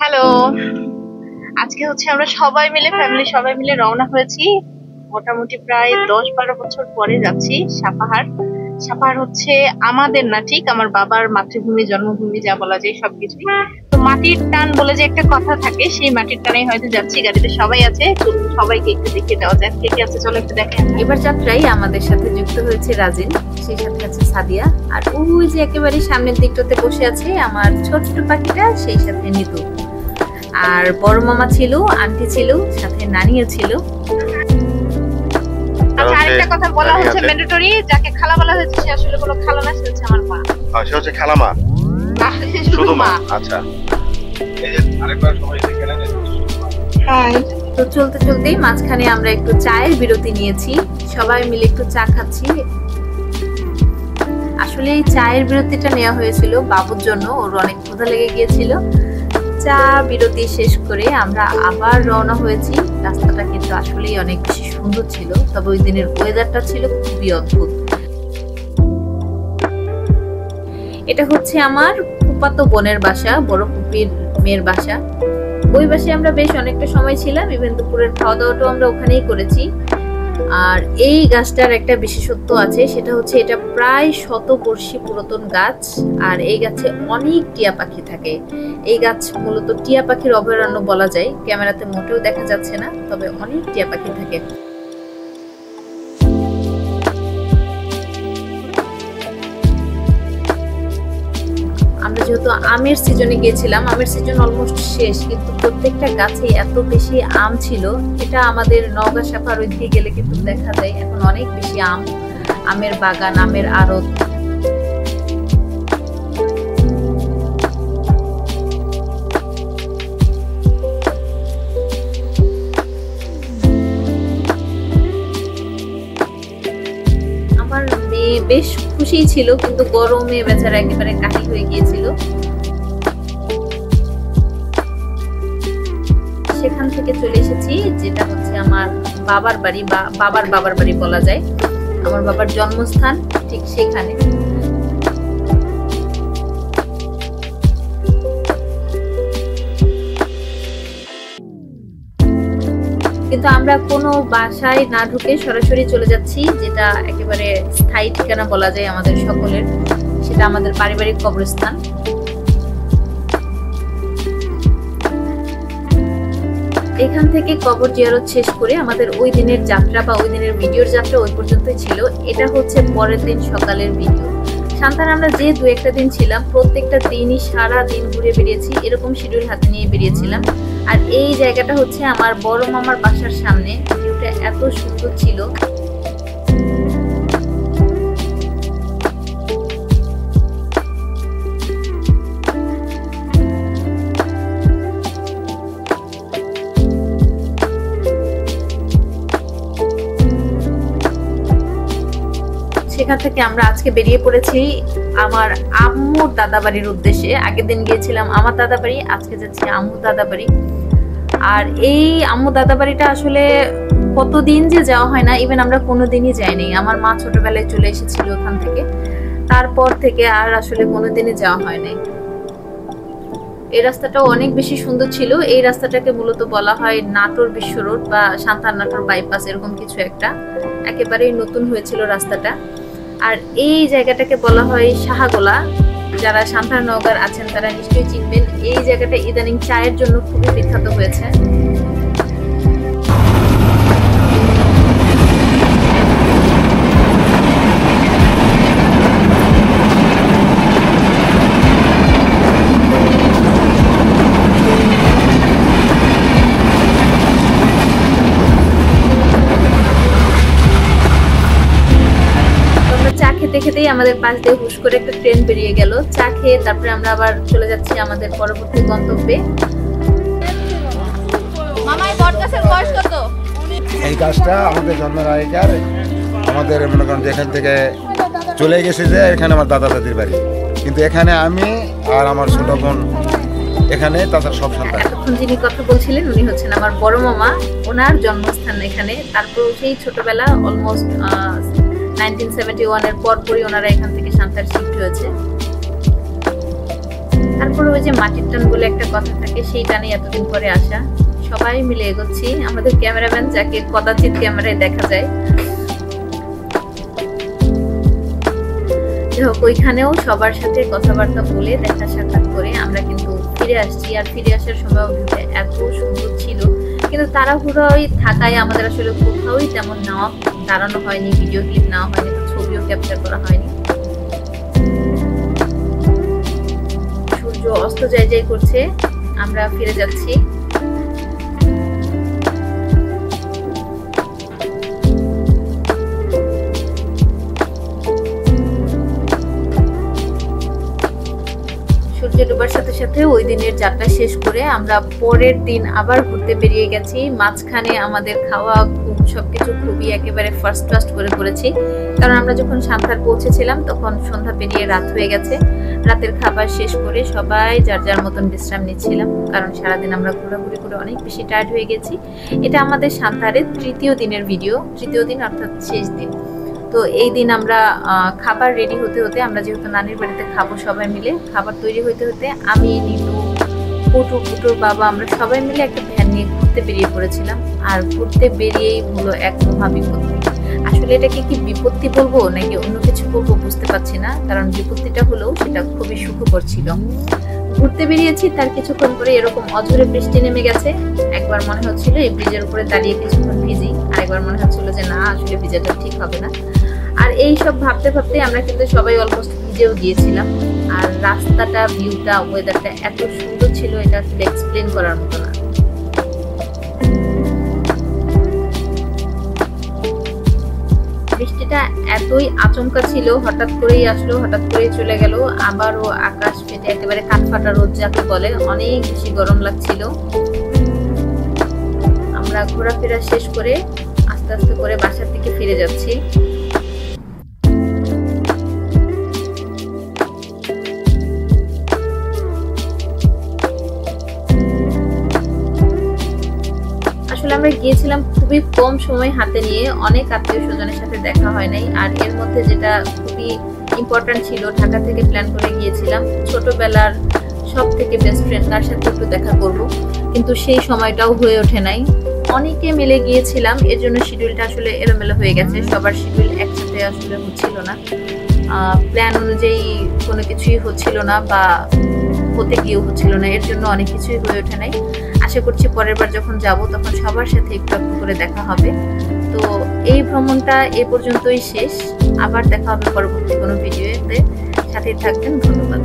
Hello, আজকে হচ্ছে আমরা সবাই মিলে ফ্যামিলি সবাই মিলে রওনা হয়েছি। মোটামুটি প্রায় 10-12 বছর পরে যাচ্ছি সাপাহার। সাপাহার হচ্ছে আমাদের না, ঠিক আমার বাবার মাতৃভূমি, জন্মভূমি যা বলা যায় সবকিছুই। তো মাটির টান বলে যে একটা কথা থাকে, সেই মাটির টানেই হয়তো যাচ্ছি। গাড়িতে সবাই আছে, চলুন সবাইকে একটু দেখিয়ে দেওয়া যাক কে কে আছে। চলো একটু দেখেন। এবার যাত্রায় আমাদের সাথে যুক্ত হয়েছে রাজিন, সেই সাথে আছে সাদিয়া, আর ওই যে একেবারে সামনের দিকটাতে বসে আছে আমার ছোট্ট পাখিটা, সেই সাথে নিতু। আর বড় মামা ছিল, আন্টি ছিল, সাথে নানিও ছিল। আচ্ছা, আরেকটা কথা বলা হচ্ছে ম্যান্ডেটরি, যাকে খালা বলা হয়েছে সে আসলে কোনো খালা না, সে হচ্ছে আমার মা। সে হচ্ছে খালামা, না, সে শুধু মা। আচ্ছা, এই যে আরেকবার সবাই দেখে নেন। হাই। তো চলতে চলতেই মাঝখানে আমরা একটু চায়ের বিরতি নিয়েছি, সবাই মিলে একটু চা খাচ্ছি। আসলে এই চায়ের বিরতিটা নেওয়া হয়েছিল বাবুর জন্য, ওর অনেক ক্ষুধা লেগে গিয়েছিল। চা বিরতি শেষ করে আমরা আবার রওনা হয়েছি। রাস্তাটা কিন্তু আসলেই অনেক বেশি সুন্দর ছিল, তবে ওই দিনের ওয়েদারটা ছিল খুবই অদ্ভুত। এটা হচ্ছে আমার ফুফাতো বোনের বাসা, বড় ফুপির মেয়ের বাসা। ওই বাসায় আমরা বেশ অনেকটা সময় ছিলাম, ইভেন দুপুরের খাওয়া দাওয়াটাও আমরা ওখানেই করেছি। আর এই গাছটার একটা বিশেষত্ব আছে, সেটা হচ্ছে এটা প্রায় শতবর্ষী পুরাতন গাছ, আর এই গাছে অনেক টিয়া পাখি থাকে। এই গাছ মূলত টিয়া পাখির অভয়ারণ্য বলা যায়, ক্যামেরাতে মোটেও দেখা যাচ্ছে না, তবে অনেক টিয়া পাখি থাকে। আমরা যেহেতু আমের সিজনে গিয়েছিলাম, আমের সিজন অলমোস্ট শেষ, কিন্তু প্রত্যেকটা গাছে এত বেশি আম ছিল। এটা আমাদের নওগাঁ সাপার ওইদিকে গেলে কিন্তু দেখা যায় এখন অনেক বেশি আমের বাগান, আমের আড়ত। আমার মেয়ে বেশ খুশি ছিল, কিন্তু গরমে বেচারা একেবারে কাহিল হয়ে গিয়েছিল। সেখান থেকে চলে এসেছি যেটা হচ্ছে আমার বাবার বাড়ি, বা বাবার বাড়ি বলা যায়, আমার বাবার জন্মস্থান ঠিক সেখানে। কিন্তু আমরা কোনো বাসায় না ঢুকে সরাসরি চলে যাচ্ছি, যেটা একেবারে স্থায়ী ঠিকানা বলা যায় আমাদের সকলের, সেটা আমাদের পারিবারিক কবরস্থান। এখান থেকে কবর জিয়ারত শেষ করে আমাদের ওই দিনের যাত্রা বা ওই দিনের ভিডিওর যাত্রা ওই পর্যন্তই ছিল। এটা হচ্ছে পরের দিন সকালের ভিডিও। সান্তান আমরা যে দু একটা দিন ছিলাম, প্রত্যেকটা দিনই সারা দিন ঘুরে বেরিয়েছি, এরকম শিডিউল হাতে নিয়ে বেরিয়েছিলাম। আর এই জায়গাটা হচ্ছে আমার বড় মামার বাসার সামনে, ভিউটা এত সুন্দর ছিল। সেখান থেকে আমরা আজকে বেরিয়ে পড়েছি আমার আম্মুর দাদা বাড়ির উদ্দেশ্যে। আগের দিন গিয়েছিলাম আমার দাদা বাড়ি, আজকে যাচ্ছি আম্মুর দাদা বাড়ি। আর এই আম্মু দাদা বাড়িটা আসলে কতদিন যে যাওয়া হয় না, ইভেন আমরা কোনোদিনই যাইনি। আমার মা ছোটবেলায় চলে এসেছিল ওখান থেকে, তারপর থেকে আর আসলে কোনোদিনই যাওয়া হয় নাই। এই রাস্তাটাও অনেক বেশি সুন্দর ছিল। এই রাস্তাটাকে মূলত বলা হয় নাটোর বিশ্ব রোড বা সান্তান নাটোর বাইপাস, এরকম কিছু একটা। একেবারেই নতুন হয়েছিল রাস্তাটা। আর এই জায়গাটাকে বলা হয় শাহাগোলা। যারা সান্তান নওগাঁর আছেন তারা নিশ্চয়ই চিনবেন। এই জায়গাটা ইদানিং চায়ের জন্য খুবই বিখ্যাত হয়েছে। খেতে খেতেই আমাদের পাশ দিয়ে হুশ করে একটা ট্রেন বেরিয়ে গেল। চা খেয়ে তারপরে আমরা আবার চলে যাচ্ছি আমাদের পরবর্তী গন্তব্যে। মামাই বটগাছের বয়স কত? এই গাছটা আমাদের জন্মের আগেকার, আমাদের মনে করেন যে এখান থেকে চলে গেছে যে এখানে আমার দাদা দাদির বাড়ি, কিন্তু এখানে আমি আর আমার ছোট বোন এখানে, তাছাড়া সব সন্তান। এখন যিনি কথা বলছিলেন উনি হচ্ছেন আমার বড় মামা, ওনার জন্মস্থান এখানে। তারপর সেই ছোটবেলা অলমোস্ট 1971 এর পরপরই ওনারা এখান থেকে সান্তার শিফট হয়েছে। তারপরে ওই যে মাটির টান বলে একটা কথা থাকে, সেই টানে এতদিন পরে আসা। সবাই মিলে এগোচ্ছি, আমাদের ক্যামেরাম্যান যাকে কদাচিৎ ক্যামেরায় দেখা যায়। ওইখানেও সবার সাথে কথাবার্তা বলে দেখা সাক্ষাৎ করে আমরা কিন্তু ফিরে আসছি। আর ফিরে আসার সময় ভিউটা এত সুন্দর ছিল, কিন্তু তাড়াহুড়োই থাকায় আমাদের আসলে কোথাওই তেমন দাঁড়ানো হয়নি, ভিডিও ক্লিপ নেওয়া হয়নি, ছবিও ক্যাপচার করা হয়নি। সূর্য অস্ত যাই করছে, আমরা ফিরে যাচ্ছি। সূর্য ডোবার সাথে সাথে ওই দিনের যাত্রা শেষ করে আমরা পরের দিন আবার ঘুরতে বেরিয়ে গেছি। মাঝখানে আমাদের খাওয়া ঘুম সবকিছু খুবই একেবারে ফার্স্ট ক্লাস করে করেছি, কারণ আমরা যখন সান্তাহার পৌঁছেছিলাম তখন সন্ধ্যা পেরিয়ে রাত হয়ে গেছে। রাতের খাবার শেষ করে সবাই যার যার মতন বিশ্রাম নিচ্ছিলাম, কারণ সারাদিন আমরা ঘোরাঘুরি করে অনেক বেশি টায়ার্ড হয়ে গেছি। এটা আমাদের সান্তাহারের তৃতীয় দিনের ভিডিও, তৃতীয় দিন অর্থাৎ শেষ দিন। তো এই দিন আমরা খাবার রেডি হতে হতে, আমরা যেহেতু নানির বাড়িতে খাবো সবাই মিলে, খাবার তৈরি হতে হতে আমি, নীলু, পুটুর বাবা, আমরা সবাই মিলে একটা ভ্যান নিয়ে ঘুরতে বেরিয়ে পড়েছিলাম। আর ঘুরতে বেরিয়েই হলো এক মহা বিপত্তি। আসলে এটাকে কি বিপত্তি বলবো নাকি অন্য কিছু বলবো বুঝতে পারছি না, কারণ বিপত্তিটা হলেও সেটা খুবই সুখকর ছিল। ঘুরতে বেরিয়েছি, তার কিছুক্ষণ পরে এরকম অঝরে বৃষ্টি নেমে গেছে। একবার মনে হচ্ছিল এই ব্রিজের উপরে দাঁড়িয়ে কিছুক্ষণ ভিজি, আর একবার মনে হচ্ছিল যে না, আসলে ভিজাটা ঠিক হবে না। আর এই সব ভাবতে ভাবতে আমরা কিন্তু সবাই অলমোস্ট ভিজেও গিয়েছিলাম। আর রাস্তাটা, ভিউটা, ওয়েদারটা এত সুন্দর ছিল, এটা আসলে এক্সপ্লেন করার মতো না। বৃষ্টিটা এতই আচমকা ছিল, হঠাৎ করেই আসলো, হঠাৎ করেই চলে গেল। আবারও আকাশ ফেটে একেবারে কাঠফাটা রোদ যাকে বলে, অনেক বেশি গরম লাগছিল। আমরা ঘোরাফেরা শেষ করে আস্তে আস্তে করে বাসার দিকে ফিরে যাচ্ছি। আসলে আমরা গিয়েছিলাম খুবই কম সময় হাতে নিয়ে, অনেক আত্মীয় স্বজনের সাথে দেখা হয় নাই। আর এর মধ্যে যেটা খুবই ইম্পর্টেন্ট ছিল, ঢাকা থেকে প্ল্যান করে গিয়েছিলাম ছোটবেলার সব থেকে বেস্ট ফ্রেন্ড, তার সাথে একটু দেখা করব, কিন্তু সেই সময়টাও হয়ে ওঠে নাই। অনেকে মিলে গিয়েছিলাম, এর জন্য শিডিউলটা আসলে এলোমেলো হয়ে গেছে, সবার শিডিউল একসাথে আসলে হচ্ছিল না, প্ল্যান অনুযায়ী কোনো কিছুই হচ্ছিল না বা হতে গিয়েও হচ্ছিল না, এর জন্য অনেক কিছুই হয়ে ওঠে নাই। আশা করছি পরের বার যখন যাব তখন সবার সাথে একটু একটু করে দেখা হবে। তো এই ভ্রমণটা এ পর্যন্তই শেষ, আবার দেখা হবে পরবর্তী কোনো ভিডিওতে, সাথেই থাকবেন। ধন্যবাদ।